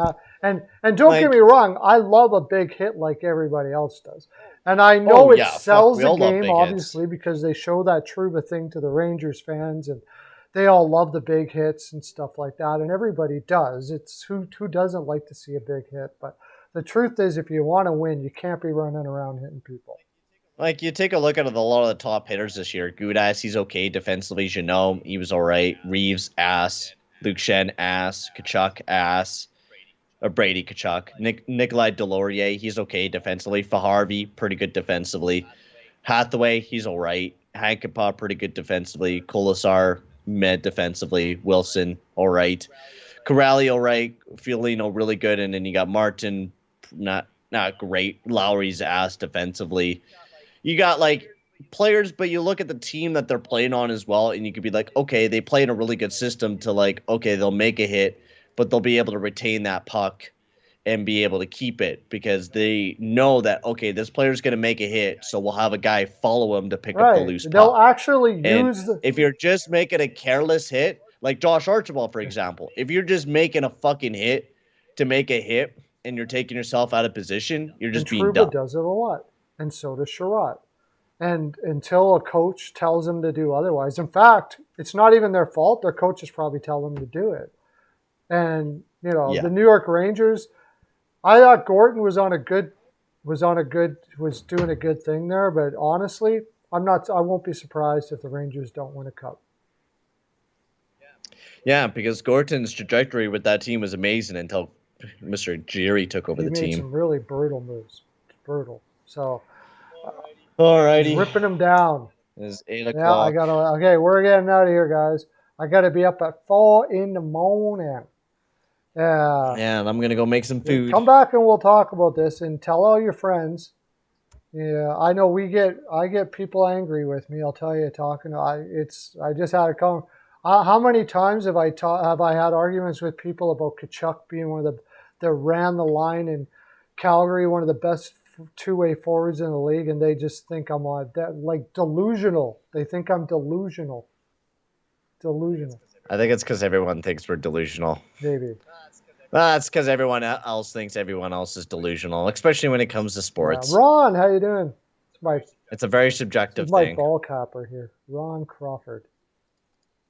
don't get me wrong, I love a big hit like everybody else does, and I know it sells the game obviously because they show that Trouba thing to the Rangers fans, and they all love the big hits and stuff like that, and everybody does. It's who doesn't like to see a big hit, but the truth is, if you want to win, you can't be running around hitting people. Like, you take a look at a lot of the top hitters this year. Gudas, he's okay defensively. Jeannot, he was all right. Reeves, ass. Luke Shen, ass. Kachuk, ass. Brady Kachuk. Nikolai Delorier, he's okay defensively. Fajarvi, pretty good defensively. Hathaway, he's all right. Hankapaa, pretty good defensively. Kolasar, mid defensively. Wilson, all right. Corrali, all right. Fiolino, really good. And then you got Martin, not great. Lowry's ass defensively. You got, like, players, but you look at the team that they're playing on as well, and you could be like, okay, they play in a really good system to, like, okay, they'll make a hit, but they'll be able to retain that puck and be able to keep it because they know that, okay, this player's going to make a hit, so we'll have a guy follow him to pick up the loose puck. They'll actually use if you're just making a careless hit, like Josh Archibald, for example, if you're just making a fucking hit to make a hit and you're taking yourself out of position, you're just being dumb. Trouba does it a lot. And so does Sherratt. And until a coach tells them to do otherwise, in fact, it's not even their fault. Their coaches probably tell them to do it. And the New York Rangers, I thought Gorton was doing a good thing there. But honestly, I won't be surprised if the Rangers don't win a cup. Yeah, because Gorton's trajectory with that team was amazing until Mr. Giroux took over the team. He made some really brutal moves. Brutal. So. Alrighty. Ripping them down. It's 8 o'clock. Yeah, okay, we're getting out of here, guys. I got to be up at 4 in the morning. Yeah, and I'm going to go make some food. Come back and we'll talk about this and tell all your friends Yeah, I know I get people angry with me. I'll tell you, I just had a comment. How many times have I had arguments with people about Kachuk being one of that ran the line in Calgary, one of the best two-way forwards in the league, and they just think I'm like delusional. They think I'm delusional. Delusional. I think it's because everyone thinks we're delusional. Maybe. That's because everyone else thinks everyone else is delusional, especially when it comes to sports. Yeah. Ron, how you doing? It's a very subjective my thing. ball capper here, Ron Crawford.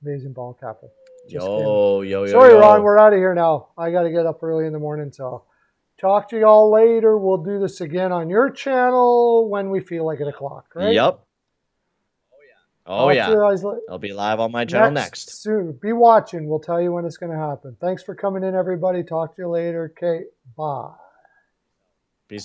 Amazing ball capper. Yo. Sorry, Ron, we're out of here now. I got to get up early in the morning, so talk to you all later. We'll do this again on your channel when we feel like 8:00, right? Yep. Oh yeah. I'll be live on my channel next. Soon. Be watching. We'll tell you when it's going to happen. Thanks for coming in, everybody. Talk to you later. Okay, bye.